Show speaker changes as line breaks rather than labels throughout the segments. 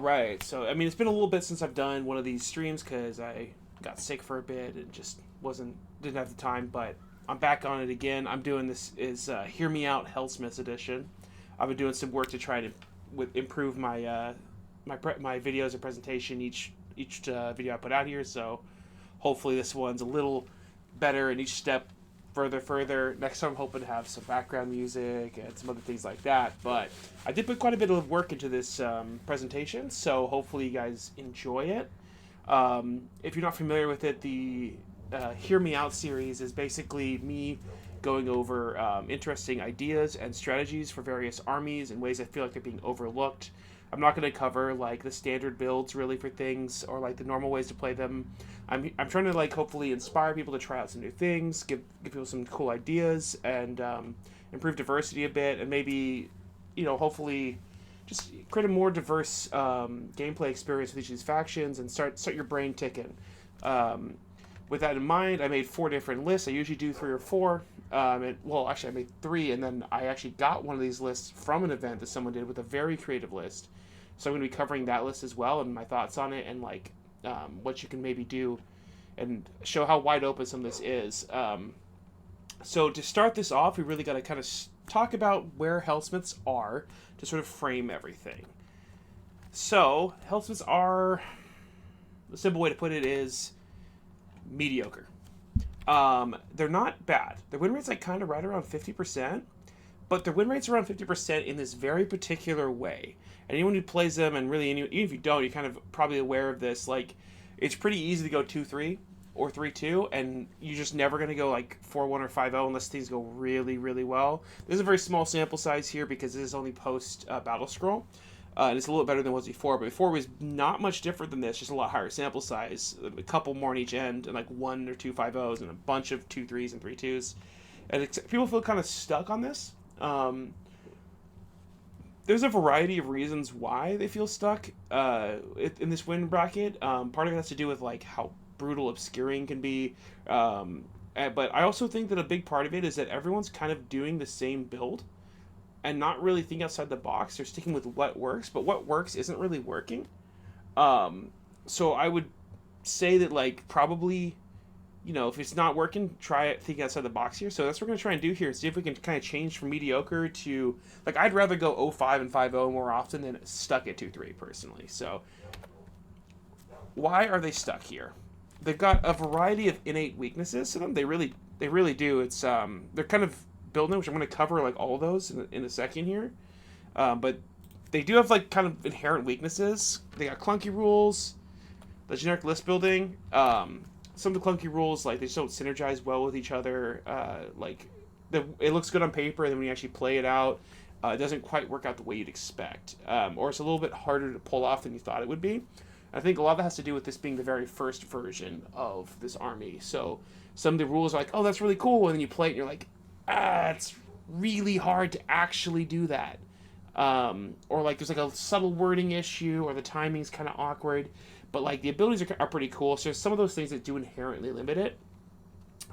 right. So, I mean, it's been a little bit since I've done one of these streams because I got sick for a bit and just didn't have the time. But I'm back on it again. I'm doing this is Hear Me Out Hellsmiths edition. I've been doing some work to try to improve my my videos and presentation each video I put out here. So hopefully this one's a little better in each step further. Next time I'm hoping to have some background music and some other things like that. But I did put quite a bit of work into this presentation, so hopefully you guys enjoy it. If you're not familiar with it, the Hear Me Out series is basically me going over interesting ideas and strategies for various armies and ways I feel like they're being overlooked. I'm not going to cover like the standard builds really for things or like the normal ways to play them. I'm trying to like hopefully inspire people to try out some new things, give people some cool ideas, and improve diversity a bit, and maybe hopefully just create a more diverse gameplay experience with each of these factions and start your brain ticking. With that in mind, I made 4 different lists. I usually do 3 or 4. Well, actually, I made 3, and then I actually got one of these lists from an event that someone did with a very creative list. So I'm going to be covering that list as well and my thoughts on it and like what you can maybe do and show how wide open some of this is. So to start this off, we really got to kind of talk about where Hellsmiths are to sort of frame everything. So Hellsmiths are, the simple way to put it is mediocre. They're not bad. Their win rate's like kind of right around 50%, but their win rate's around 50% in this very particular way. And anyone who plays them, and really even if you don't, you're kind of probably aware of this. Like, it's pretty easy to go 2-3 or 3-2, and you're just never going to go like 4-1 or 5-0 unless things go really, really well. There's a very small sample size here because this is only post Battle Scroll. And it's a little better than it was before, but before it was not much different than this, just a lot higher sample size, a couple more on each end, and like 1 or 2 5-0s, and a bunch of 2-3s and 3-2s. And people feel kind of stuck on this. There's a variety of reasons why they feel stuck in this win bracket. Part of it has to do with like how brutal obscuring can be. But I also think that a big part of it is that everyone's kind of doing the same build and not really thinking outside the box. They're sticking with what works, but what works isn't really working. So I would say that like probably, if it's not working, try it thinking outside the box here. So that's what we're going to try and do here. See if we can kind of change from mediocre to, like, I'd rather go 0-5 and 5-0 more often than stuck at 2-3 personally. So why are they stuck here? They've got a variety of innate weaknesses to them. They really do. It's they're kind of building, which I'm going to cover like all of those in a second here. But they do have like kind of inherent weaknesses. They got clunky rules, the generic list building. Some of the clunky rules, like, they just don't synergize well with each other. It looks good on paper, and then when you actually play it out, it doesn't quite work out the way you'd expect. Or it's a little bit harder to pull off than you thought it would be. I think a lot of that has to do with this being the very first version of this army. So some of the rules are like, oh, that's really cool, and then you play it, and you're like, it's really hard to actually do that. Or like there's like a subtle wording issue, or the timing's kind of awkward. But like the abilities are pretty cool. So there's some of those things that do inherently limit it.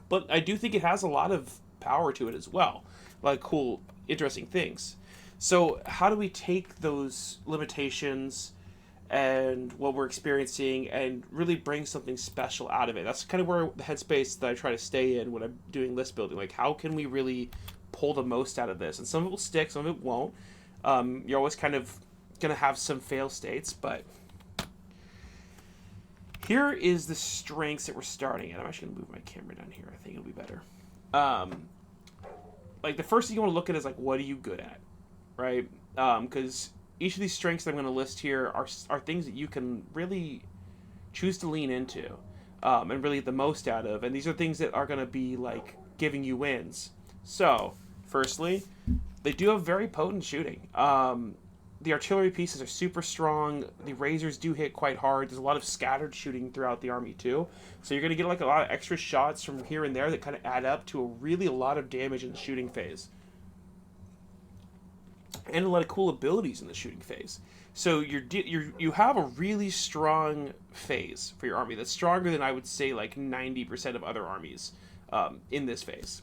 But I do think it has a lot of power to it as well. Like cool, interesting things. So how do we take those limitations and what we're experiencing and really bring something special out of it? That's kind of where the headspace that I try to stay in when I'm doing list building. Like, how can we really pull the most out of this? And some of it will stick, some of it won't. You're always kind of going to have some fail states, but here is the strengths that we're starting at. I'm actually going to move my camera down here. I think it'll be better. Like, the first thing you want to look at is, like, what are you good at, right? Because each of these strengths that I'm going to list here are things that you can really choose to lean into and really get the most out of. And these are things that are going to be, like, giving you wins. So, firstly, they do have very potent shooting. The artillery pieces are super strong. The razors do hit quite hard. There's a lot of scattered shooting throughout the army too. So you're going to get like a lot of extra shots from here and there that kind of add up to a lot of damage in the shooting phase. And a lot of cool abilities in the shooting phase. So you have a really strong phase for your army. That's stronger than I would say like 90% of other armies in this phase.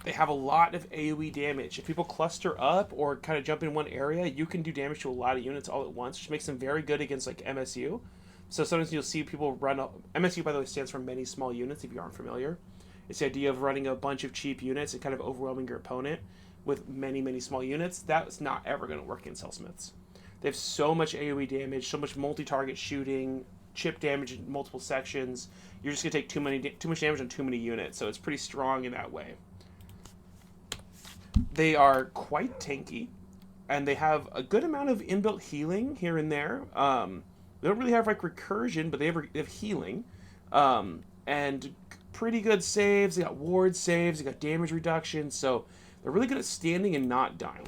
They have a lot of AoE damage. If people cluster up or kind of jump in one area, you can do damage to a lot of units all at once, which makes them very good against like MSU. So sometimes you'll see people run up. MSU, by the way, stands for many small units, if you aren't familiar. It's the idea of running a bunch of cheap units and kind of overwhelming your opponent with many, many small units. That's not ever going to work against Hellsmiths. They have so much AoE damage, so much multi-target shooting, chip damage in multiple sections. You're just going to take too much damage on too many units, so it's pretty strong in that way. They are quite tanky, and they have a good amount of inbuilt healing here and there. They don't really have like recursion, but they have healing, and pretty good saves. They got ward saves. They got damage reduction, so they're really good at standing and not dying.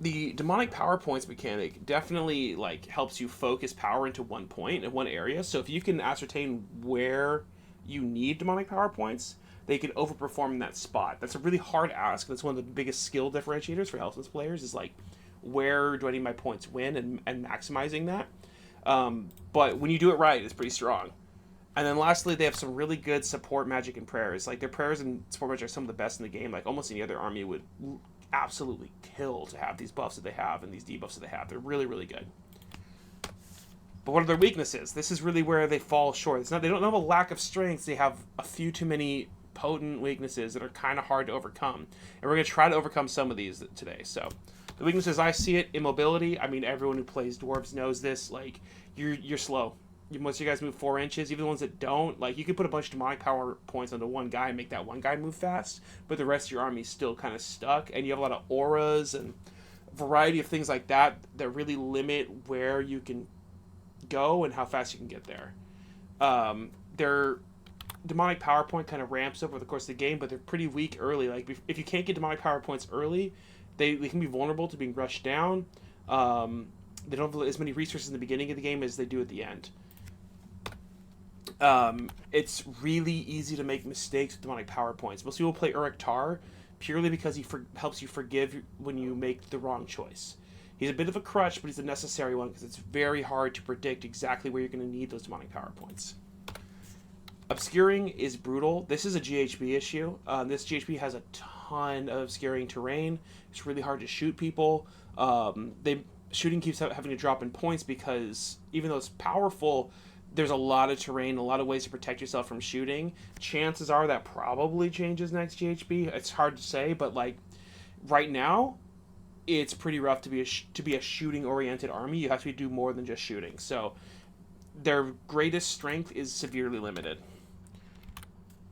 The demonic power points mechanic definitely like helps you focus power into one point in one area. So if you can ascertain where you need demonic power points, they can overperform in that spot. That's a really hard ask. That's one of the biggest skill differentiators for Hellsmiths players is like, where do I need my points win and maximizing that. But when you do it right, it's pretty strong. And then lastly, they have some really good support magic and prayers. Like their prayers and support magic are some of the best in the game. Like almost any other army would absolutely kill to have these buffs that they have and these debuffs that they have. They're really, really good. But what are their weaknesses? This is really where they fall short. They don't have a lack of strengths. They have a few too many potent weaknesses that are kind of hard to overcome. And we're going to try to overcome some of these today. So the weaknesses I see it, immobility. I mean, everyone who plays dwarves knows this. Like, you're slow. Most of you guys move 4 inches. Even the ones that don't, like, you can put a bunch of demonic power points onto one guy and make that one guy move fast, but the rest of your army's still kind of stuck, and you have a lot of auras and a variety of things like that that really limit where you can go and how fast you can get there. Their demonic power point kind of ramps over the course of the game, but they're pretty weak early. Like, if you can't get demonic power points early, they can be vulnerable to being rushed down. They don't have as many resources in the beginning of the game as they do at the end. It's really easy to make mistakes with demonic power points. Most people play Taar purely because he helps you forgive when you make the wrong choice. He's a bit of a crutch, but he's a necessary one because it's very hard to predict exactly where you're going to need those demonic power points. Obscuring is brutal. This is a GHB issue. This GHB has a ton of obscuring terrain. It's really hard to shoot people. Shooting keeps having to drop in points because even though it's powerful, there's a lot of terrain, a lot of ways to protect yourself from shooting. Chances are that probably changes next GHB. It's hard to say, but like right now, it's pretty rough to be a shooting-oriented army. You have to do more than just shooting. So their greatest strength is severely limited.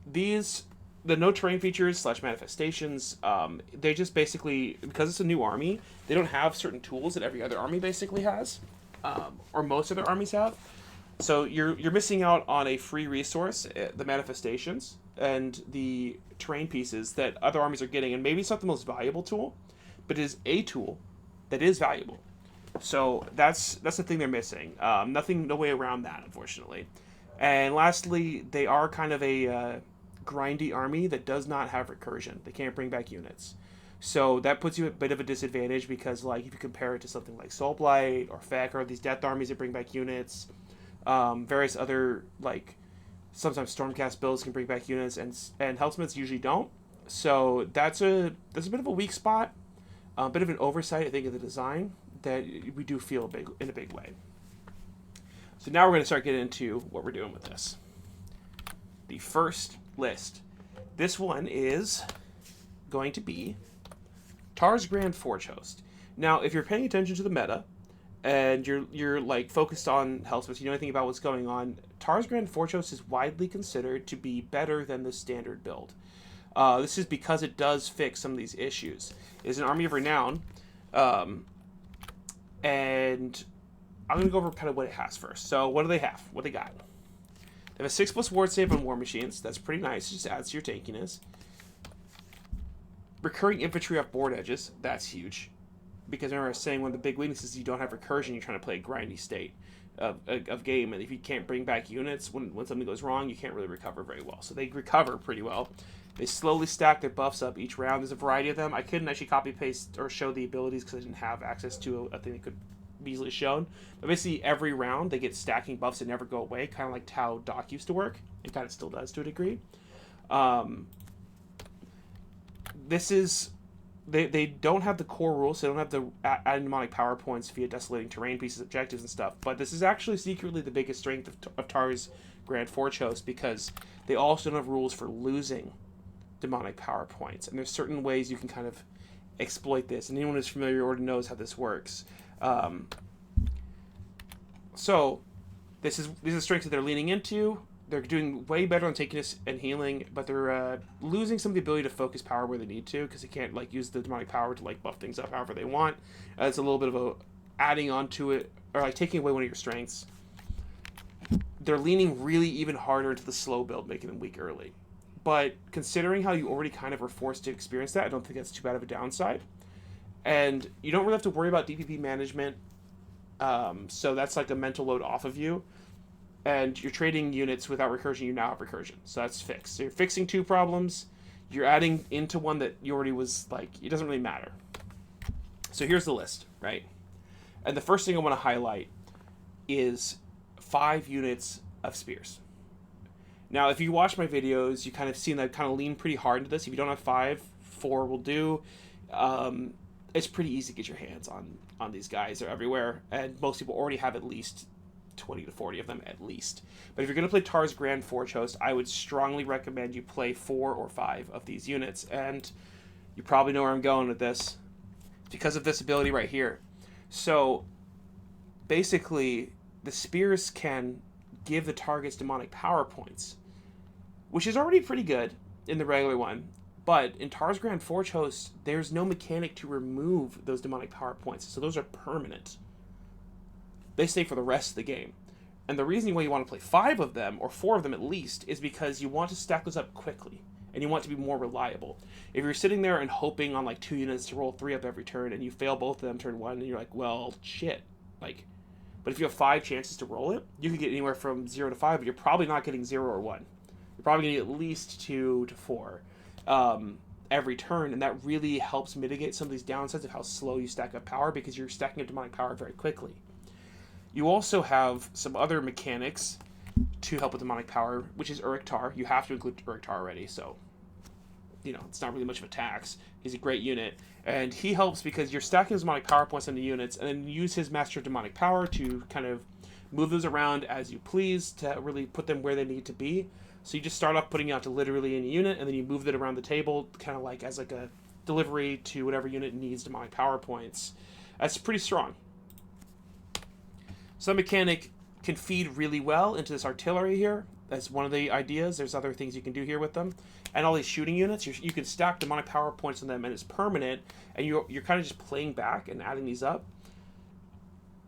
The no terrain features / manifestations, they just basically, because it's a new army, they don't have certain tools that every other army basically has, or most other armies have. So you're missing out on a free resource, the manifestations, and the terrain pieces that other armies are getting, and maybe it's not the most valuable tool, but it is a tool that is valuable. So that's the thing they're missing. No way around that, unfortunately. And lastly, they are kind of a grindy army that does not have recursion. They can't bring back units. So that puts you at a bit of a disadvantage because, like, if you compare it to something like Soulblight or Feck or these death armies that bring back units, various other, like, sometimes Stormcast builds can bring back units, and Hellsmiths usually don't. So that's a bit of a weak spot, a bit of an oversight, I think, of the design that we do feel in a big way. So now we're going to start getting into what we're doing with this. The first list. This one is going to be Taar's Grand Forgehost. Now, if you're paying attention to the meta, and you're like focused on Hellsmiths, you know anything about what's going on, Taar's Grand Forgehost is widely considered to be better than the standard build. This is because it does fix some of these issues. It's an army of renown, and I'm going to go over kind of what it has first. So what do they have? What they got? They have a 6+ ward save on war machines. That's pretty nice. It just adds to your tankiness. Recurring infantry off board edges. That's huge. Because remember I was saying one of the big weaknesses is you don't have recursion. You're trying to play a grindy state of game. And if you can't bring back units, when something goes wrong, you can't really recover very well. So they recover pretty well. They slowly stack their buffs up each round. There's a variety of them. I couldn't actually copy-paste or show the abilities because I didn't have access to a thing that could be easily shown. But basically, every round, they get stacking buffs that never go away, kind of like how Doc used to work. It kind of still does to a degree. this is they don't have the core rules. They don't have the adding demonic power points via desolating terrain pieces, objectives, and stuff. But this is actually secretly the biggest strength of Taar's Grand Forgehost, because they also don't have rules for losing demonic power points. And there's certain ways you can kind of exploit this. And anyone who's familiar already knows how this works. So these are strengths that they're leaning into. They're doing way better on taking us and healing, but they're losing some of the ability to focus power where they need to, because they can't like use the demonic power to like buff things up however they want. It's a little bit of a adding on to it, or like taking away one of your strengths. They're leaning really even harder into the slow build, making them weak early. But considering how you already kind of were forced to experience that, I don't think that's too bad of a downside. And you don't really have to worry about DPP management, so that's like a mental load off of you. And you're trading units without recursion, you now have recursion. So that's fixed. So you're fixing two problems. You're adding into one that you already was like, it doesn't really matter. So here's the list, right? And the first thing I want to highlight is 5 units of spears. Now, if you watch my videos, you kind of seen that I kind of lean pretty hard into this. If you don't have 5, 4 will do. It's pretty easy to get your hands on these guys. They're everywhere. And most people already have at least 20 to 40 of them at least. But if you're going to play Taar's Grand Forgehost, I would strongly recommend you play 4 or 5 of these units. And you probably know where I'm going with this. It's because of this ability right here. So basically, the spears can give the targets demonic power points, which is already pretty good in the regular one. But in Taar's Grand Forgehost, there's no mechanic to remove those demonic power points. So those are permanent. They stay for the rest of the game. And the reason why you want to play 5 of them, or 4 of them at least, is because you want to stack those up quickly. And you want to be more reliable. If you're sitting there and hoping on like 2 units to roll 3 up every turn, and you fail both of them turn 1, and you're like, well, shit. Like, but if you have 5 chances to roll it, you could get anywhere from 0 to 5, but you're probably not getting 0 or 1. You're probably going to get at least 2 to 4 every turn, and that really helps mitigate some of these downsides of how slow you stack up power, because you're stacking up demonic power very quickly. You also have some other mechanics to help with demonic power, which is Taar. You have to include Taar already, so you know it's not really much of a tax. He's a great unit, and he helps because you're stacking his demonic power points on the units, and then use his Master of Demonic Power to kind of move those around as you please to really put them where they need to be. So you just start off putting it out to literally any unit, and then you move it around the table, kind of like as like a delivery to whatever unit needs demonic power points. That's pretty strong. So that mechanic can feed really well into this artillery here. That's one of the ideas. There's other things you can do here with them. And all these shooting units, you can stack demonic power points on them, and it's permanent, and you're kind of just playing back and adding these up.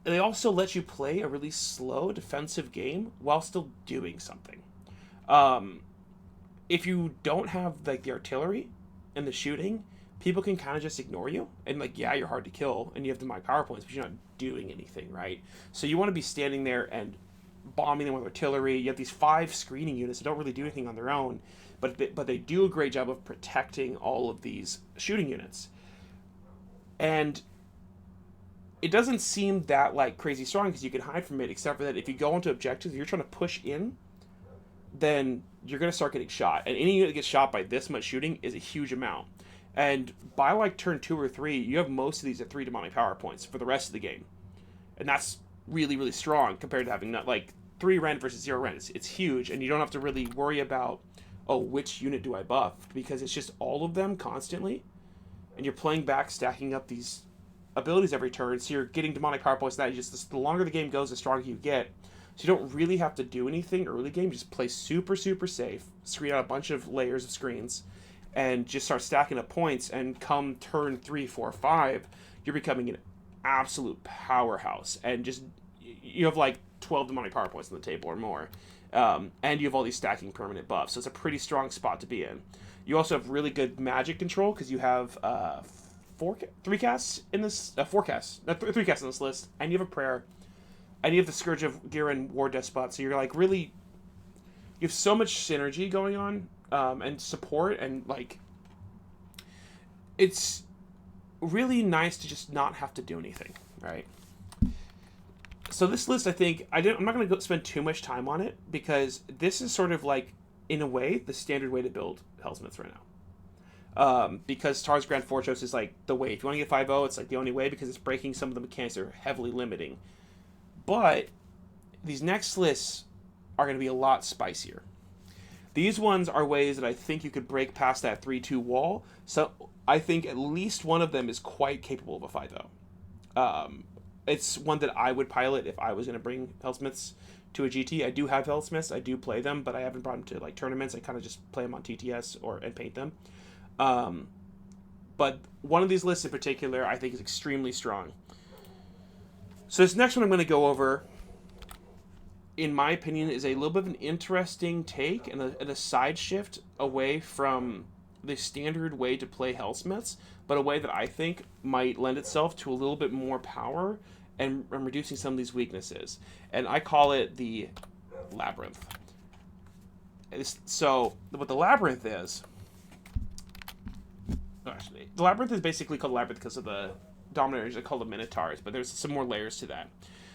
And they also let you play a really slow defensive game while still doing something. If you don't have like the artillery and the shooting, people can kind of just ignore you. And like, yeah, you're hard to kill, and you have demonic power points, but you're not doing anything, right? So you want to be standing there and bombing them with artillery. You have these 5 screening units that don't really do anything on their own, but they do a great job of protecting all of these shooting units. And it doesn't seem that like crazy strong because you can hide from it, except for that if you go into objectives, if you're trying to push in, then you're going to start getting shot. And any unit that gets shot by this much shooting is a huge amount. And by like turn 2 or 3, you have most of these at 3 demonic power points for the rest of the game. And that's really, really strong compared to having not like 3 rend versus 0 rend. It's huge, and you don't have to really worry about, oh, which unit do I buff? Because it's just all of them constantly. And you're playing back, stacking up these abilities every turn, so you're getting demonic power points. That just the longer the game goes, the stronger you get. So you don't really have to do anything early game. Just play super, super safe, screen out a bunch of layers of screens, and just start stacking up points. And come turn 3, 4, 5, you're becoming an absolute powerhouse. And just you have like 12 demonic power points on the table or more. And you have all these stacking permanent buffs. So it's a pretty strong spot to be in. You also have really good magic control because you have 3 casts in this 4 casts, 3 casts in this list, and you have a prayer, and you have the Scourge of Giran War Despot. So you're like really, you have so much synergy going on, and support, and like it's really nice to just not have to do anything, right? So this list, I think, I'm not going to spend too much time on it, because this is sort of like, in a way, the standard way to build Hellsmiths right Because Taar's Grand Forgehost is like the way. If you want to get 5-0, it's like the only way because it's breaking some of the mechanics that are heavily limiting. But these next lists are going to be a lot spicier. These ones are ways that I think you could break past that 3-2 wall. So I think at least one of them is quite capable of a 5-0. It's one that I would pilot if I was going to bring Hellsmiths to a GT. I do have Hellsmiths. I do play them, but I haven't brought them to like tournaments. I kind of just play them on TTS and paint them. But one of these lists in particular I think is extremely strong. So this next one I'm going to go over, in my opinion, is a little bit of an interesting take and a side shift away from the standard way to play Hellsmiths, but a way that I think might lend itself to a little bit more power and reducing some of these weaknesses. And I call it the Labyrinth. So what the Labyrinth is... Actually, the Labyrinth is basically called Labyrinth because of the Dominators. They're called the Minotaurs, but there's some more layers to that.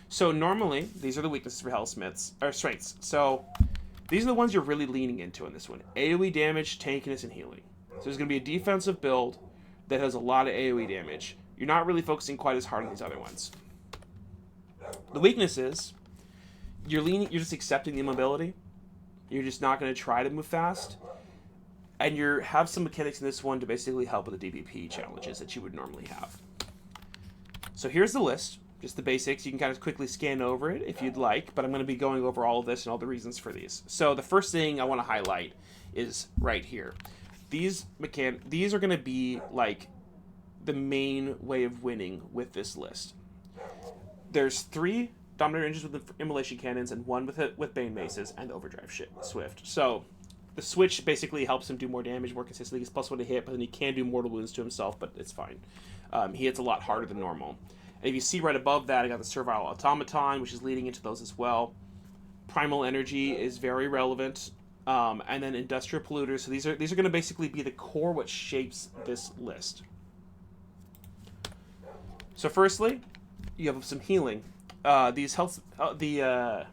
So normally, these are the weaknesses for Hellsmiths, or strengths. So these are the ones you're really leaning into in this one. AoE damage, tankiness, and healing. So there's going to be a defensive build that has a lot of AoE damage. You're not really focusing quite as hard on these other ones. The weakness is, you're just accepting the immobility. You're just not going to try to move fast. And you have some mechanics in this one to basically help with the DPP challenges that you would normally have. So here's the list. Just the basics. You can kind of quickly scan over it if you'd like, but I'm going to be going over all of this and all the reasons for these. So the first thing I want to highlight is right here. These are going to be like the main way of winning with this list. There's 3 Dominator engines with Immolation Cannons and 1 with Bane Maces and Overdrive Swift. So the switch basically helps him do more damage more consistently. He's +1 to hit, but then he can do mortal wounds to himself, but it's fine. He hits a lot harder than normal. And if you see right above that, I got the Servile Automaton, which is leading into those as well. Primal Energy is very relevant. And then Industrial Polluters. So these are going to basically be the core what shapes this list. So firstly, you have some healing. These health... what are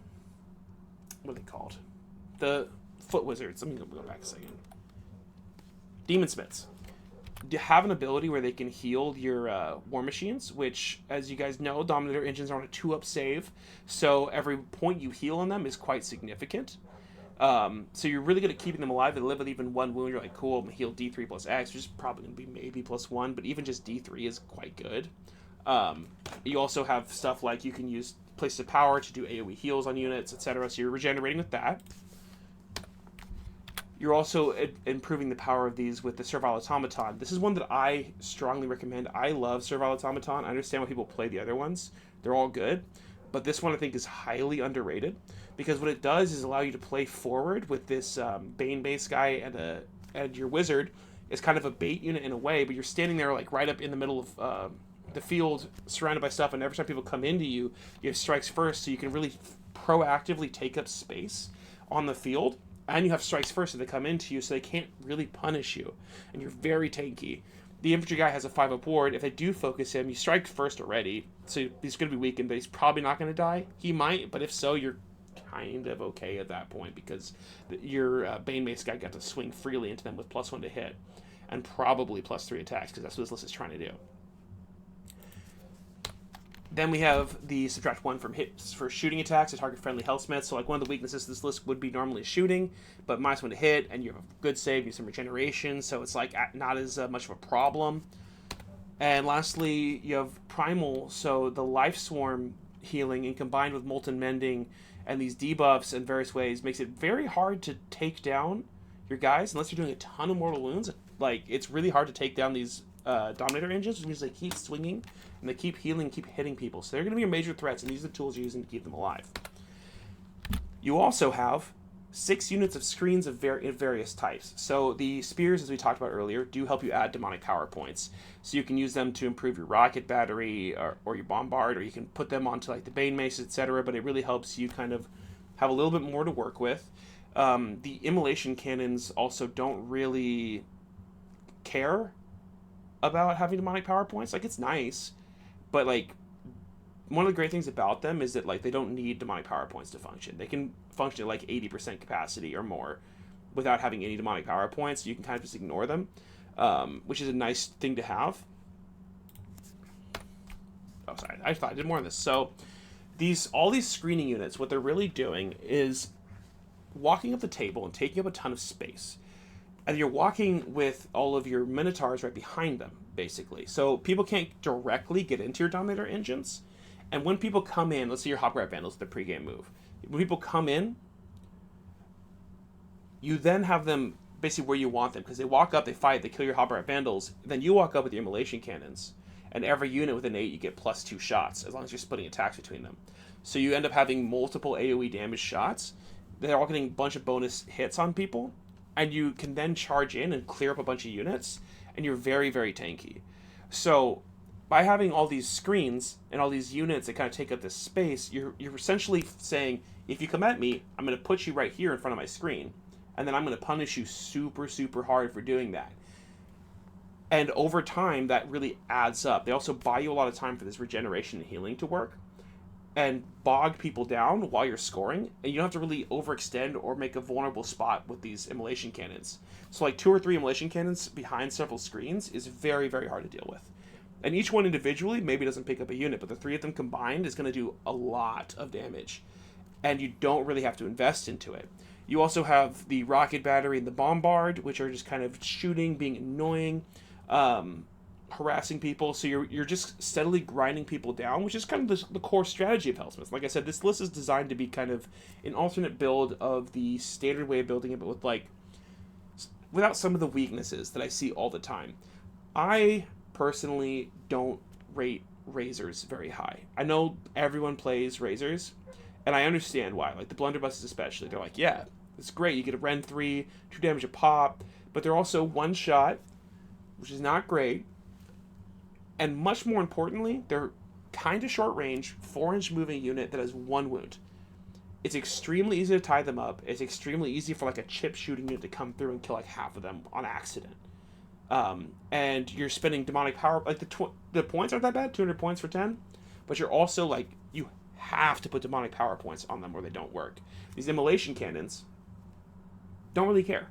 they called? The Foot Wizards. Let me go back a second. Demon Smiths have an ability where they can heal your War Machines, which, as you guys know, Dominator engines are on a 2-up save, so every point you heal on them is quite significant. So you're really good at keeping them alive. They live with even 1 wound. You're like, cool, I'm going to heal D3 plus X, which is probably going to be maybe +1, but even just D3 is quite good. You also have stuff like you can use Places of Power to do AoE heals on units, etc., so you're regenerating with that. You're also improving the power of these with the Servile Automaton. This is one that I strongly recommend. I love Servile Automaton. I understand why people play the other ones. They're all good. But this one I think is highly underrated because what it does is allow you to play forward with this Bane-based guy and your wizard is kind of a bait unit in a way, but you're standing there like right up in the middle of the field surrounded by stuff, and every time people come into you, you have strikes first, so you can really proactively take up space on the field. And you have strikes first so they come into you, so they can't really punish you. And you're very tanky. The infantry guy has a 5-up ward. If they do focus him, you strike first already. So he's going to be weakened, but he's probably not going to die. He might, but if so, you're kind of okay at that point because your Bane Mace guy got to swing freely into them with +1 to hit. And probably +3 attacks, because that's what this list is trying to do. Then we have the subtract 1 from hits for shooting attacks to target friendly Hellsmiths. So like one of the weaknesses of this list would be normally shooting, but -1 to hit, and you have a good save, you have some regeneration, so it's like not as much of a problem. And lastly, you have Primal, so the Life Swarm healing, and combined with Molten Mending and these debuffs in various ways, makes it very hard to take down your guys, unless you're doing a ton of mortal wounds. Like, it's really hard to take down these Dominator engines, which means they keep swinging, and they keep healing, keep hitting people. So they're going to be your major threats, and these are the tools you're using to keep them alive. You also have 6 units of screens of various types. So the spears, as we talked about earlier, do help you add demonic power points. So you can use them to improve your rocket battery or your bombard, or you can put them onto like the Bane Mace, etc. But it really helps you kind of have a little bit more to work with. The Immolation Cannons also don't really care about having demonic power points. Like, it's nice, but like one of the great things about them is that like they don't need demonic power points to function. They can function at like 80% capacity or more without having any demonic power points. You can kind of just ignore them. which is a nice thing to have. Oh, sorry, I thought I did more on this. So all these screening units, what they're really doing is walking up the table and taking up a ton of space. And you're walking with all of your minotaurs right behind them, basically. So people can't directly get into your Dominator engines. And when people come in, let's say your Hobgrab Vandals, the pregame move. When people come in, you then have them basically where you want them. Because they walk up, they fight, they kill your Hobgrab Vandals. Then you walk up with your Immolation Cannons. And every unit with an 8, you get +2 shots, as long as you're splitting attacks between them. So you end up having multiple AoE damage shots. They're all getting a bunch of bonus hits on people. And you can then charge in and clear up a bunch of units. And you're very, very tanky. So by having all these screens and all these units that kind of take up this space, you're essentially saying, if you come at me, I'm going to put you right here in front of my screen. And then I'm going to punish you super, super hard for doing that. And over time, that really adds up. They also buy you a lot of time for this regeneration and healing to work. And bog people down while you're scoring. And you don't have to really overextend or make a vulnerable spot with these Immolation Cannons. So like 2 or 3 Immolation Cannons behind several screens is very, very hard to deal with. And each one individually maybe doesn't pick up a unit, but the 3 of them combined is going to do a lot of damage. And you don't really have to invest into it. You also have the Rocket Battery and the Bombard, which are just kind of shooting, being annoying, harassing people. So you're just steadily grinding people down, which is kind of the core strategy of Hellsmiths. Like I said, this list is designed to be kind of an alternate build of the standard way of building it, but with without some of the weaknesses that I see all the time. I personally don't rate Razors very high. I know everyone plays Razors, and I understand why. Like the Blunderbusses especially, they're like, yeah, it's great. You get a Ren 3, 2 damage a pop, but they're also one shot, which is not great. And much more importantly, they're kind of short range, 4-inch moving unit that has 1 wound. It's extremely easy to tie them up. It's extremely easy for like a chip shooting unit to come through and kill like half of them on accident. And you're spending demonic power. Like the points aren't that bad, 200 points for 10, but you're also like, you have to put demonic power points on them or they don't work. These Immolation Cannons don't really care.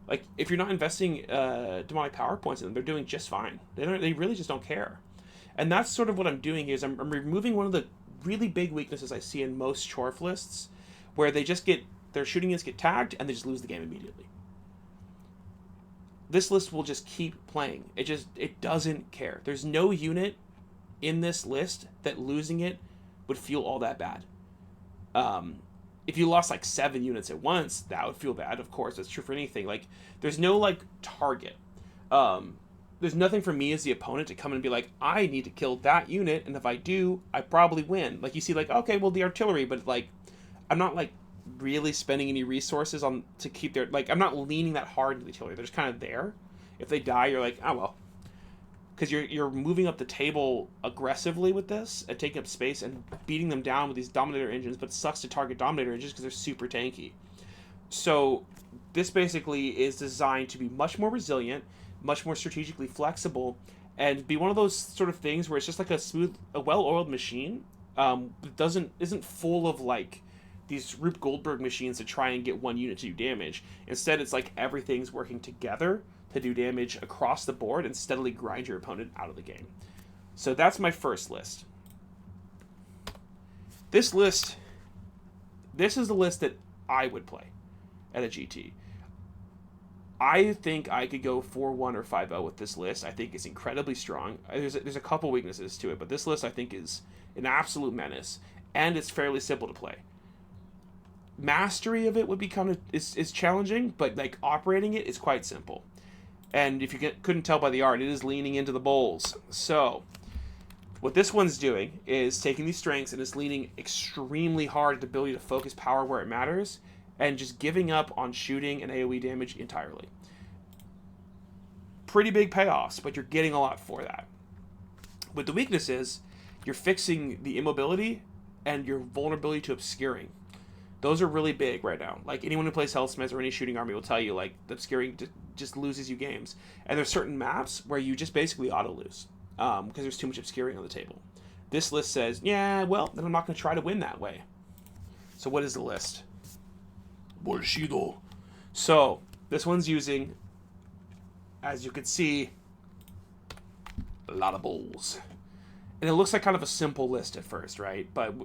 Like, if you're not investing demonic power points in them, they're doing just fine. They really just don't care. And that's sort of what I'm doing here is I'm removing one of the really big weaknesses I see in most Chorf lists, where they just their shooting units get tagged and they just lose the game immediately. This list will just keep playing. It doesn't care. There's no unit in this list that losing it would feel all that bad. If you lost like 7 units at once, that would feel bad. Of course, that's true for anything. Like, there's no like target. There's nothing for me as the opponent to come and be like, I need to kill that unit, and if I do, I probably win. Like, you see, like, okay, well, the artillery, but like, I'm not like really spending any resources to keep their, like, I'm not leaning that hard into the artillery. They're just kind of there. If they die, you're like, oh well, because you're moving up the table aggressively with this and taking up space and beating them down with these Dominator engines, but it sucks to target Dominator engines because they're super tanky. So this basically is designed to be much more resilient, much more strategically flexible, and be one of those sort of things where it's just like a well-oiled machine. Isn't full of like these Rube Goldberg machines to try and get one unit to do damage. Instead, it's like everything's working together to do damage across the board and steadily grind your opponent out of the game. So that's my first list. This is the list that I would play at a GT. I think I could go 4-1 or 5-0 with this list. I think it's incredibly strong. There's a couple weaknesses to it, but this list I think is an absolute menace, and it's fairly simple to play. Mastery of it would be kind of is challenging, but like operating it is quite simple. And if you couldn't tell by the art, it is leaning into the bowls. So what this one's doing is taking these strengths and it's leaning extremely hard at the ability to focus power where it matters and just giving up on shooting and AoE damage entirely. Pretty big payoffs, but you're getting a lot for that. With the weaknesses, you're fixing the immobility and your vulnerability to obscuring. Those are really big right now. Like, anyone who plays Hellsmiths or any shooting army will tell you, like, the obscuring just loses you games. And there's certain maps where you just basically auto-lose because there's too much obscuring on the table. This list says, yeah, well, then I'm not going to try to win that way. So what is the list? Bushido. So, this one's using as you can see, a lot of bowls. And it looks like kind of a simple list at first, right? But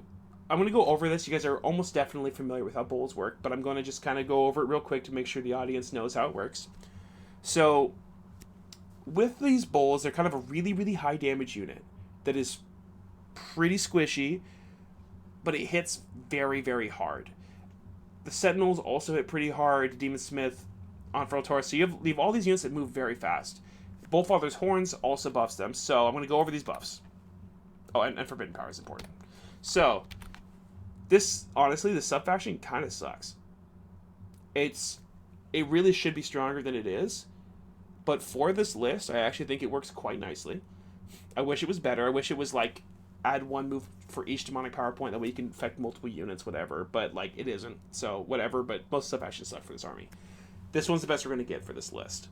I'm going to go over this. You guys are almost definitely familiar with how bowls work, but I'm going to just kind of go over it real quick to make sure the audience knows how it works. So, with these bowls, they're kind of a really, really high damage unit that is pretty squishy, but it hits very, very hard. The Sentinels also hit pretty hard, Demon Smith, on Feral Taurus, so you have all these units that move very fast. Bullfather's Horns also buffs them, so I'm going to go over these buffs. Oh, and Forbidden Power is important. So, this, honestly, the sub-faction kind of sucks. It really should be stronger than it is, but for this list, I actually think it works quite nicely. I wish it was better. I wish it was, like, add one move for each demonic power point, that way you can affect multiple units, whatever, but, like, it isn't, so whatever, but most sub-factions suck for this army. This one's the best we're going to get for this list.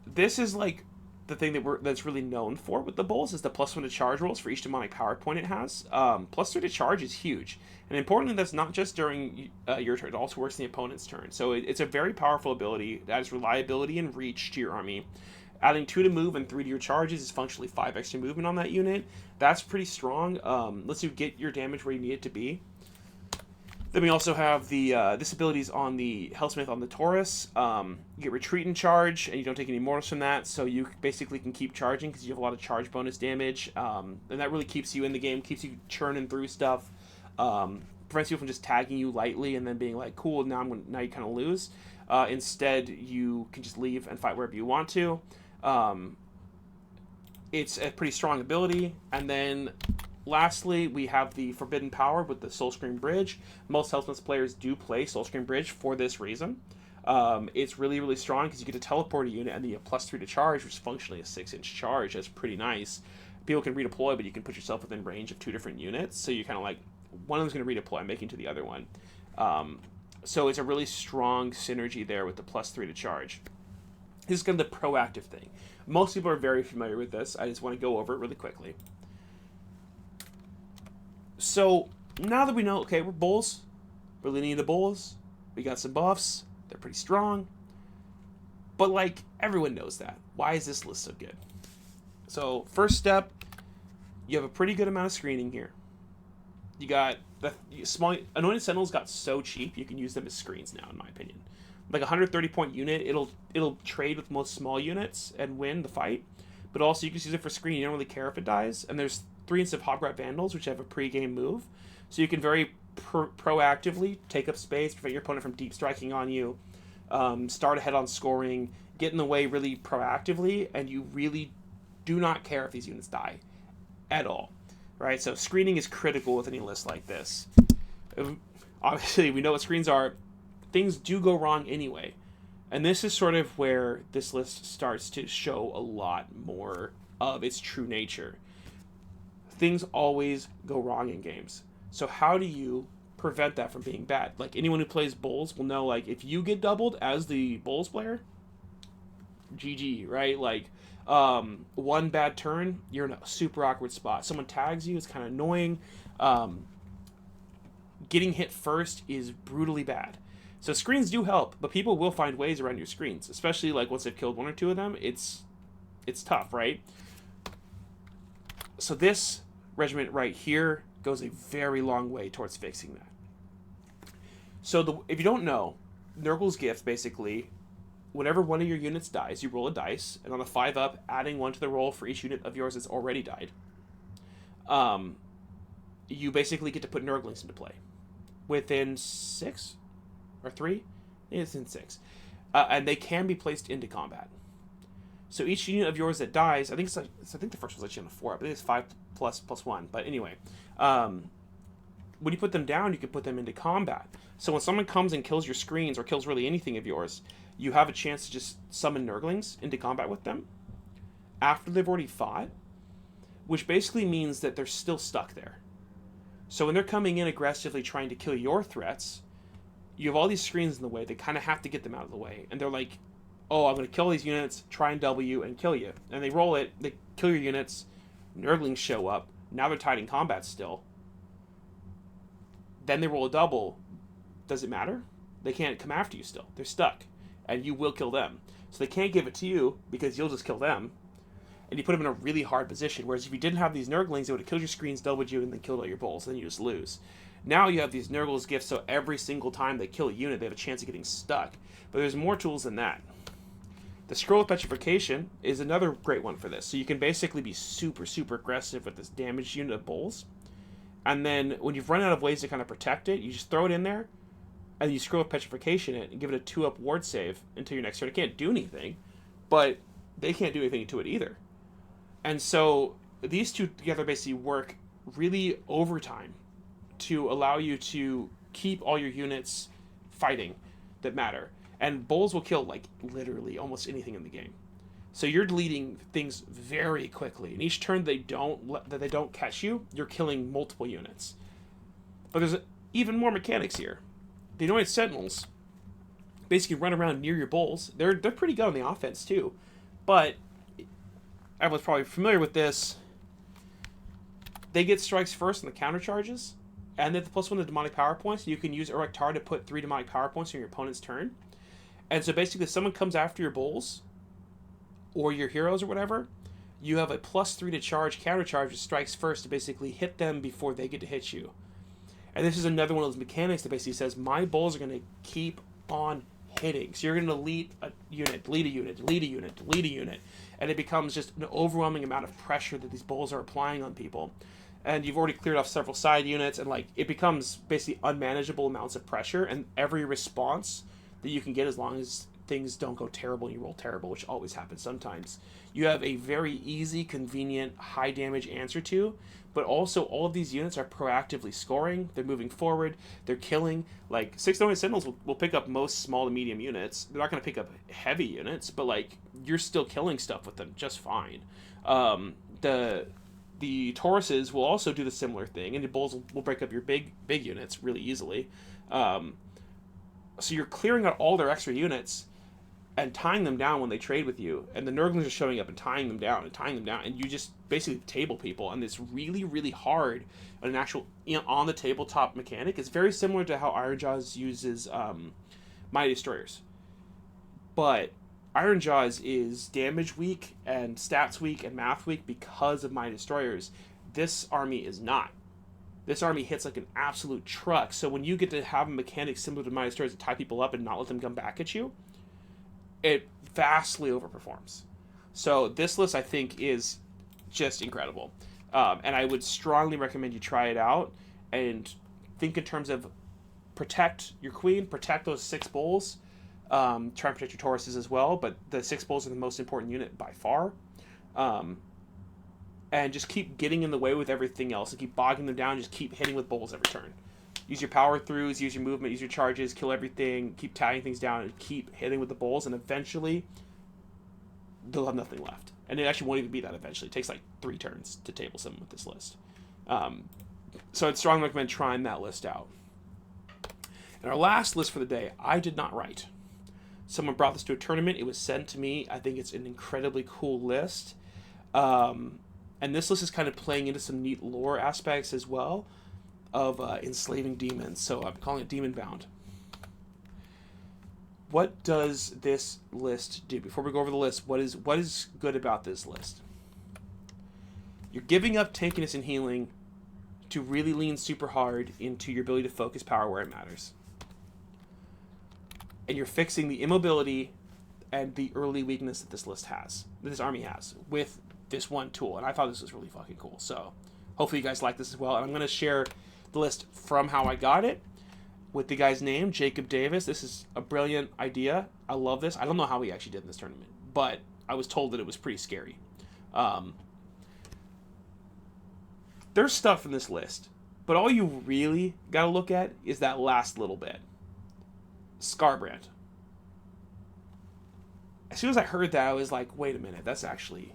This is, like, the thing that's really known for with the bowls is the +1 to charge rolls for each demonic power point it has. +3 to charge is huge, and importantly, that's not just during your turn. It also works in the opponent's turn. So it's a very powerful ability that adds reliability and reach to your army. Adding 2 to move and 3 to your charges is functionally 5 extra movement on that unit. That's pretty strong. Lets you get your damage where you need it to be. Then we also have the this abilities on the Hellsmith on the Taurus. You get retreat and charge, and you don't take any mortals from that, so you basically can keep charging because you have a lot of charge bonus damage, and that really keeps you in the game, keeps you churning through stuff, prevents you from just tagging you lightly and then being like, cool, now you kind of lose. Instead, you can just leave and fight wherever you want to. It's a pretty strong ability, and then lastly, we have the Forbidden Power with the Soulscream Bridge. Most Hellsmiths players do play Soulscream Bridge for this reason. It's really, really strong because you get to teleport a unit and then you have +3 to charge, which is functionally a 6-inch charge. That's pretty nice. People can redeploy, but you can put yourself within range of 2 different units. So you're kind of like, one of them's going to redeploy, making to the other one. So it's a really strong synergy there with the +3 to charge. This is kind of the proactive thing. Most people are very familiar with this. I just want to go over it really quickly. So, now that we know, okay, we're bulls, we're leaning into bulls, we got some buffs, they're pretty strong, but, like, everyone knows that. Why is this list so good? So, first step, you have a pretty good amount of screening here. You got the small, Anointed Sentinels got so cheap, you can use them as screens now, in my opinion. Like a 130-point unit, it'll trade with most small units and win the fight, but also you can use it for screen, you don't really care if it dies, and there's 3 instead of Hobgrot Vandals, which have a pre-game move. So you can very proactively take up space, prevent your opponent from deep striking on you, start ahead on scoring, get in the way really proactively, and you really do not care if these units die at all. Right? So screening is critical with any list like this. Obviously, we know what screens are. Things do go wrong anyway. And this is sort of where this list starts to show a lot more of its true nature. Things always go wrong in games. So how do you prevent that from being bad? Like, anyone who plays Bulls will know, like, if you get doubled as the Bulls player, GG, right? Like, one bad turn, you're in a super awkward spot. Someone tags you, it's kind of annoying. Getting hit first is brutally bad. So screens do help, but people will find ways around your screens, especially, like, once they've killed 1 or 2 of them. It's tough, right? So this regiment right here goes a very long way towards fixing that. So if you don't know, Nurgle's Gift, basically, whenever one of your units dies, you roll a dice, and on a 5-up, adding 1 to the roll for each unit of yours that's already died, you basically get to put Nurglings into play. Within 6? Or 3? It's in 6. And they can be placed into combat. So each unit of yours that dies, I think the first one's actually on a 4, but it's 5 plus 1. But anyway, when you put them down, you can put them into combat. So when someone comes and kills your screens or kills really anything of yours, you have a chance to just summon Nurglings into combat with them after they've already fought, which basically means that they're still stuck there. So when they're coming in aggressively trying to kill your threats, you have all these screens in the way. They kind of have to get them out of the way. And they're like, oh, I'm going to kill these units, try and double you, and kill you. And they roll it, they kill your units, Nurglings show up, now they're tied in combat still. Then they roll a double. Does it matter? They can't come after you still. They're stuck. and you will kill them. So they can't give it to you because you'll just kill them, and you put them in a really hard position. Whereas if you didn't have these Nurglings, it would have killed your screens, doubled you, and then killed all your Bulls, and then you just lose. Now you have these Nurgle's gifts, so every single time they kill a unit, they have a chance of getting stuck. But there's more tools than that. The Scroll of Petrification is another great one for this. So you can basically be super, super aggressive with this damaged unit of Bulls. And then when you've run out of ways to kind of protect it, you just throw it in there, and you Scroll of Petrification it, and give it a 2-up ward save until your next turn. It can't do anything, but they can't do anything to it either. And so these two together basically work really overtime to allow you to keep all your units fighting that matter. And Bulls will kill, like, literally almost anything in the game. So you're deleting things very quickly. And each turn they don't catch you, you're killing multiple units. But there's even more mechanics here. The Anointed Sentinels basically run around near your Bulls. They're pretty good on the offense, too. But everyone's probably familiar with this. They get strikes first on the counter charges. And then the +1 to demonic power points. You can use Uruk Taar to put 3 demonic power points on your opponent's turn. And so basically, if someone comes after your Bulls, or your heroes or whatever, you have a +3 to charge, counter charge, which strikes first to basically hit them before they get to hit you. And this is another one of those mechanics that basically says, my Bulls are going to keep on hitting. So you're going to delete a unit, delete a unit, delete a unit, delete a unit. And it becomes just an overwhelming amount of pressure that these Bulls are applying on people. And you've already cleared off several side units, and like it becomes basically unmanageable amounts of pressure, and every response that you can get, as long as things don't go terrible and you roll terrible, which always happens sometimes, you have a very easy, convenient, high damage answer to. But also all of these units are proactively scoring, they're moving forward, they're killing. Like 6 Anointed Sentinels will pick up most small to medium units. They're not going to pick up heavy units, but like you're still killing stuff with them just fine. The Tauruses will also do the similar thing, and the Bulls will break up your big units really easily. So you're clearing out all their extra units and tying them down when they trade with you, and the Nurglings are showing up and tying them down, and you just basically table people, and it's really, really hard on an actual on the tabletop mechanic. It's very similar to how Ironjawz uses Mighty Destroyers, but Ironjawz is damage weak and stats weak and math weak because of Mighty Destroyers. This army is not. This army hits like an absolute truck. So when you get to have a mechanic similar to Mighty Destroyers to tie people up and not let them come back at you, it vastly overperforms. So this list, I think, is just incredible. And I would strongly recommend you try it out and think in terms of protect your queen, protect those 6 Bulls, try and protect your Tauruses as well, but the 6 Bulls are the most important unit by far. And just keep getting in the way with everything else, and keep bogging them down, just keep hitting with Bulls every turn. Use your power throughs, use your movement, use your charges, kill everything, keep tagging things down, and keep hitting with the Bulls, and eventually they'll have nothing left. And it actually won't even be that eventually. It takes like 3 turns to table someone with this list. So I'd strongly recommend trying that list out. And our last list for the day, I did not write. Someone brought this to a tournament. It was sent to me. I think it's an incredibly cool list. And this list is kind of playing into some neat lore aspects as well of enslaving demons. So I'm calling it Demon Bound. What does this list do? Before we go over the list, what is good about this list? You're giving up tankiness and healing to really lean super hard into your ability to focus power where it matters. And you're fixing the immobility and the early weakness that this list has, that this army has, with this one tool. And I thought this was really fucking cool. So hopefully you guys like this as well. And I'm going to share the list from how I got it with the guy's name, Jacob Davis. This is a brilliant idea. I love this. I don't know how he actually did in this tournament, but I was told that it was pretty scary. There's stuff in this list, but all you really got to look at is that last little bit. Scarbrand. As soon as I heard that, I was like, wait a minute, that's actually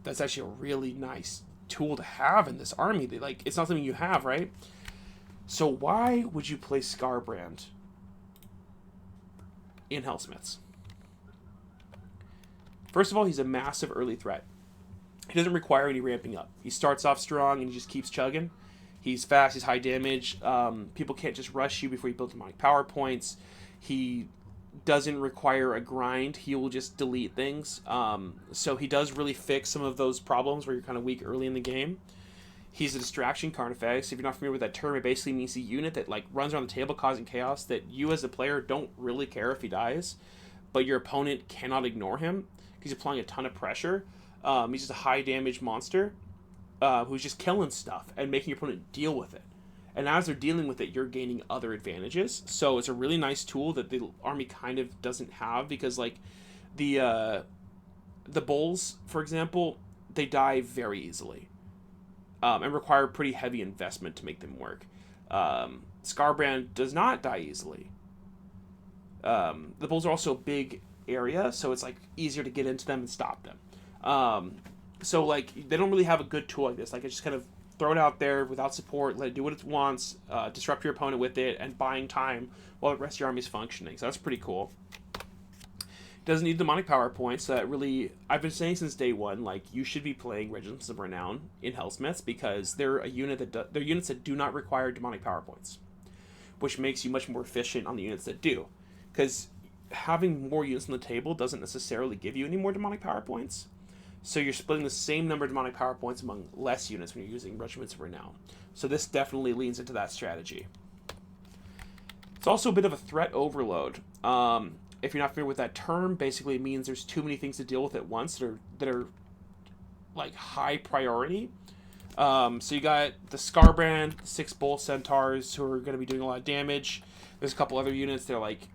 a really nice tool to have in this army. Like, it's not something you have, right? So why would you play Scarbrand in Hellsmiths? First of all, he's a massive early threat. He doesn't require any ramping up. He starts off strong and he just keeps chugging. He's fast, he's high damage. People can't just rush you before you build demonic power points. He doesn't require a grind. He will just delete things. So he does really fix some of those problems where you're kind of weak early in the game. He's a distraction carnifex. If you're not familiar with that term, it basically means a unit that like runs around the table causing chaos that you as a player don't really care if he dies, but your opponent cannot ignore him because he's applying a ton of pressure. He's just a high damage monster who's just killing stuff and making your opponent deal with it. And as they're dealing with it, you're gaining other advantages. So it's a really nice tool that the army kind of doesn't have because like the bulls, for example, they die very easily. And require pretty heavy investment to make them work. Scarbrand does not die easily. The bulls are also a big area, so it's like easier to get into them and stop them. So like they don't really have a good tool like this. Like it's just kind of throw it out there without support, let it do what it wants, disrupt your opponent with it, and buying time while the rest of your army is functioning. So that's pretty cool. Doesn't need demonic power points. That really, I've been saying since day one, like you should be playing Regiments of Renown in Hellsmiths because they're a unit that they're units that do not require demonic power points, which makes you much more efficient on the units that do. Because having more units on the table doesn't necessarily give you any more demonic power points. So you're splitting the same number of demonic power points among less units when you're using Regiments of Renown. So this definitely leans into that strategy. It's also a bit of a threat overload. If you're not familiar with that term, basically it means there's too many things to deal with at once that are like high priority. So you got the Scarbrand, 6 Bull Centaurs who are going to be doing a lot of damage. There's a couple other units that are like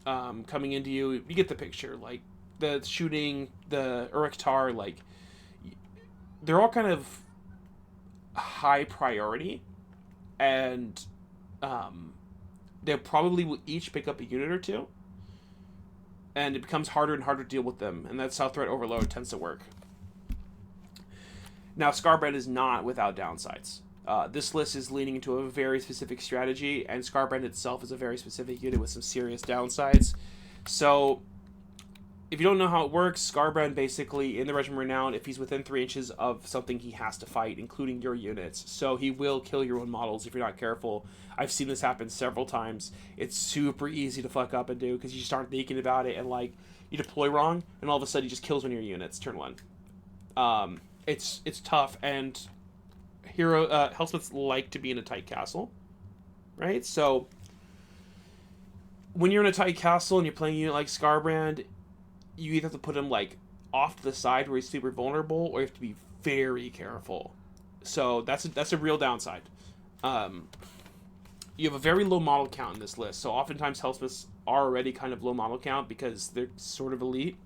coming into you. You get the picture. Like the shooting, the Taar, like they're all kind of high priority, and they probably will each pick up a unit or two. And it becomes harder and harder to deal with them, and that's how threat overload tends to work. Now, Scarbrand is not without downsides. This list is leaning into a very specific strategy, and Scarbrand itself is a very specific unit with some serious downsides. So, if you don't know how it works, Scarbrand basically, in the Regiment Renown, if he's within 3 inches of something he has to fight, including your units. So he will kill your own models if you're not careful. I've seen this happen several times. It's super easy to fuck up and do, because you start thinking about it, and like, you deploy wrong, and all of a sudden he just kills one of your units, turn 1. It's tough, and Hellsmiths like to be in a tight castle, right? So, when you're in a tight castle and you're playing a unit like Scarbrand, you either have to put him like off to the side where he's super vulnerable, or you have to be very careful. So that's a real downside. You have a very low model count in this list, so oftentimes Hellsmiths are already kind of low model count because they're sort of elite.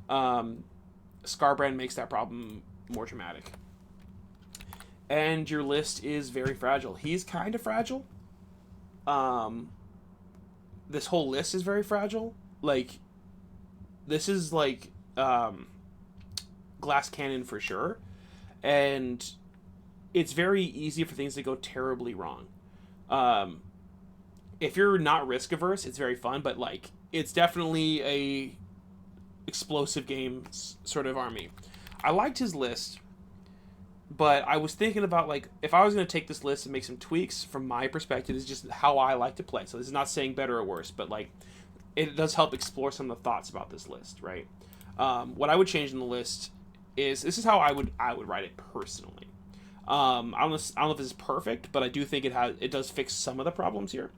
Scarbrand makes that problem more dramatic. And your list is very fragile. He's kind of fragile. This whole list is very fragile. Like, this is like glass cannon for sure, and it's very easy for things to go terribly wrong. If you're not risk averse, it's very fun, but like it's definitely a explosive game sort of army. I liked his list, but I was thinking about like if I was going to take this list and make some tweaks from my perspective, is just how I like to play. So this is not saying better or worse, but like it does help explore some of the thoughts about this list, right? What I would change in the list is this is how I would write it personally. I don't know if this is perfect, but I do think it does fix some of the problems here.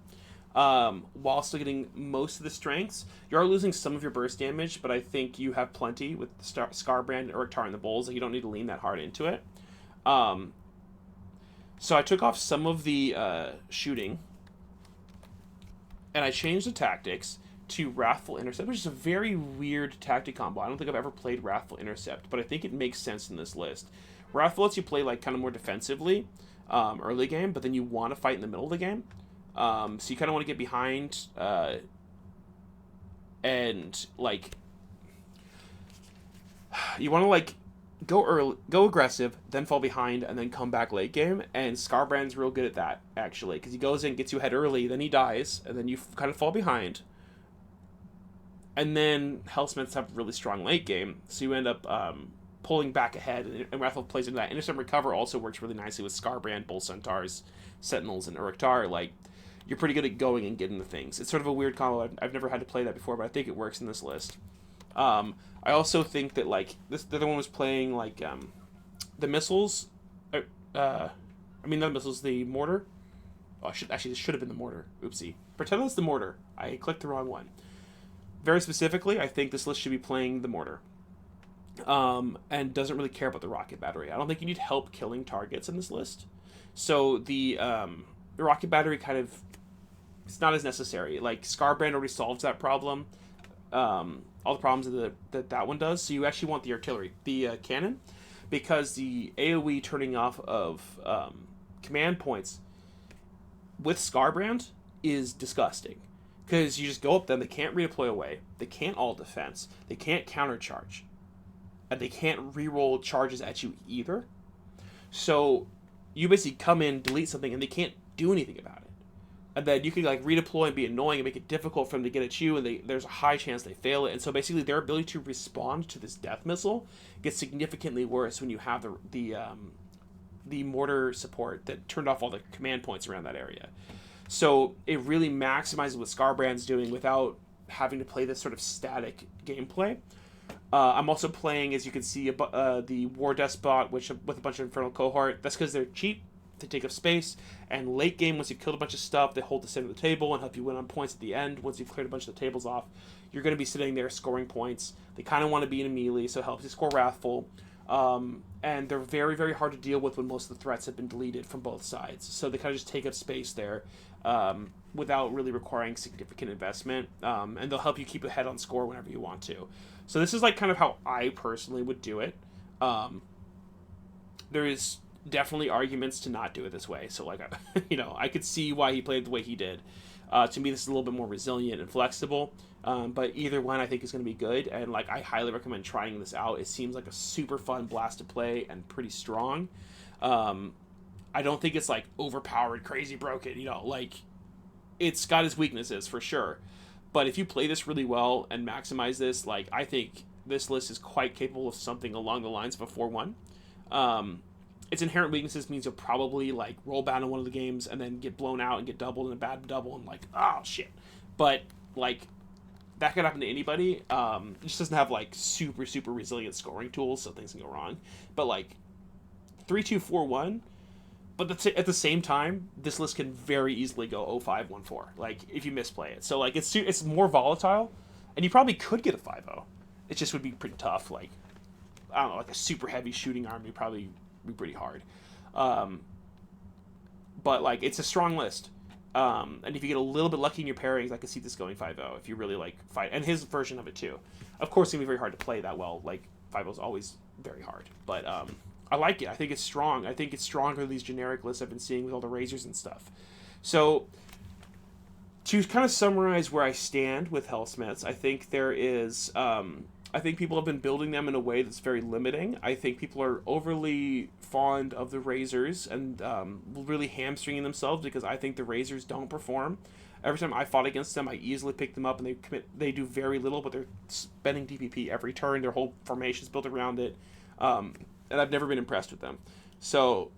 While still getting most of the strengths, you are losing some of your burst damage, but I think you have plenty with Scarbrand, Taar, and the Bulls, and you don't need to lean that hard into it. So I took off some of the shooting, and I changed the tactics to Wrathful Intercept, which is a very weird tactic combo. I don't think I've ever played Wrathful Intercept, but I think it makes sense in this list. Wrathful lets you play like kind of more defensively early game, but then you want to fight in the middle of the game. So you kind of want to get behind and like you want to like go early, go aggressive, then fall behind, and then come back late game. And Scarbrand's real good at that actually, because he goes in, gets you ahead early, then he dies, and then you kind of fall behind. And then Hellsmiths have really strong late game, so you end up pulling back ahead, and Wrathful plays into that. Intercept Recover also works really nicely with Scarbrand, Bull Centaurs, Sentinels, and Taar. Like, you're pretty good at going and getting the things. It's sort of a weird combo. I've never had to play that before, but I think it works in this list. I also think that like the other one was playing like the missiles. I mean, not the missiles, the mortar. Oh, this should have been the mortar. Oopsie. Pretend that's the mortar. I clicked the wrong one. Very specifically, I think this list should be playing the mortar. And doesn't really care about the rocket battery. I don't think you need help killing targets in this list. So the rocket battery kind of, it's not as necessary. Like Scarbrand already solves that problem. All the problems that one does. So you actually want the artillery, the cannon, because the AoE turning off of command points with Scarbrand is disgusting. Because you just go up them, they can't redeploy away, they can't all defense, they can't countercharge, and they can't reroll charges at you either. So you basically come in, delete something, and they can't do anything about it. And then you can like redeploy and be annoying and make it difficult for them to get at you, and there's a high chance they fail it. And so basically their ability to respond to this death missile gets significantly worse when you have the mortar support that turned off all the command points around that area. So it really maximizes what Scarbrand's doing without having to play this sort of static gameplay. I'm also playing, as you can see, the War Despot, with a bunch of Infernal Cohort. That's because they're cheap, they take up space, and late game, once you've killed a bunch of stuff, they hold the center of the table and help you win on points at the end. Once you've cleared a bunch of the tables off, you're going to be sitting there scoring points. They kind of want to be in a melee, so it helps you score Wrathful. And they're very, very hard to deal with when most of the threats have been deleted from both sides. So they kind of just take up space there without really requiring significant investment. And they'll help you keep ahead on score whenever you want to. So this is like kind of how I personally would do it. There is definitely arguments to not do it this way. So like, I could see why he played the way he did. To me, this is a little bit more resilient and flexible. But either one I think is going to be good, and like I highly recommend trying this out. It seems like a super fun blast to play and pretty strong. I don't think it's like overpowered, crazy broken, like it's got its weaknesses for sure. But if you play this really well and maximize this, like I think this list is quite capable of something along the lines of a 4-1. Its inherent weaknesses means you'll probably like roll bad in one of the games and then get blown out and get doubled in a bad double and like, oh shit. But like that could happen to anybody. It just doesn't have like super, super resilient scoring tools, so things can go wrong. But like 3-2-4-1. But at the same time, this list can very easily go 0-5-1-4. Like if you misplay it, so like it's more volatile, and you probably could get a 5-0. It just would be pretty tough. Like I don't know, like a super heavy shooting army probably be pretty hard. But like it's a strong list. And if you get a little bit lucky in your pairings, I could see this going 5-0 if you really like fight. And his version of it too. Of course, it's gonna be very hard to play that well. Like 5-0 is always very hard. But I like it. I think it's strong. I think it's stronger than these generic lists I've been seeing with all the razors and stuff. So to kind of summarize where I stand with Hellsmiths, I think there is. I think people have been building them in a way that's very limiting. I think people are overly fond of the razors and really hamstringing themselves because I think the razors don't perform. Every time I fought against them, I easily pick them up and they do very little, but they're spending DPP every turn. Their whole formation is built around it. And I've never been impressed with them. So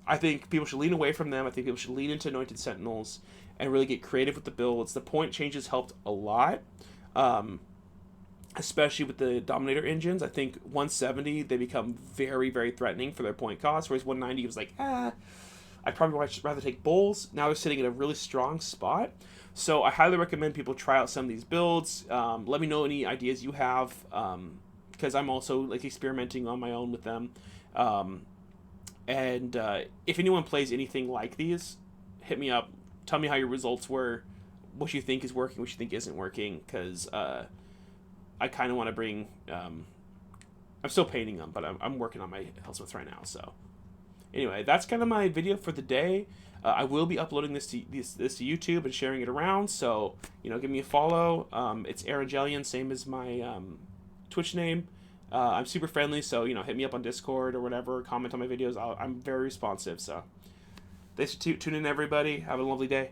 I think people should lean away from them. I think people should lean into Anointed Sentinels and really get creative with the builds. The point changes helped a lot. Especially with the Dominator engines. I think 170, they become very, very threatening for their point cost, whereas 190 was like, I'd probably rather take Bulls. Now they're sitting in a really strong spot. So I highly recommend people try out some of these builds. Let me know any ideas you have, because I'm also like experimenting on my own with them. And if anyone plays anything like these, hit me up. Tell me how your results were, what you think is working, what you think isn't working, because I kind of want to bring... I'm still painting them, but I'm working on my Hellsmiths right now, so... Anyway, that's kind of my video for the day. I will be uploading this to YouTube and sharing it around, so, give me a follow. It's Arangelian, same as my Twitch name. I'm super friendly, so, hit me up on Discord or whatever, comment on my videos. I'm very responsive, so... Thanks for tuning in, everybody. Have a lovely day.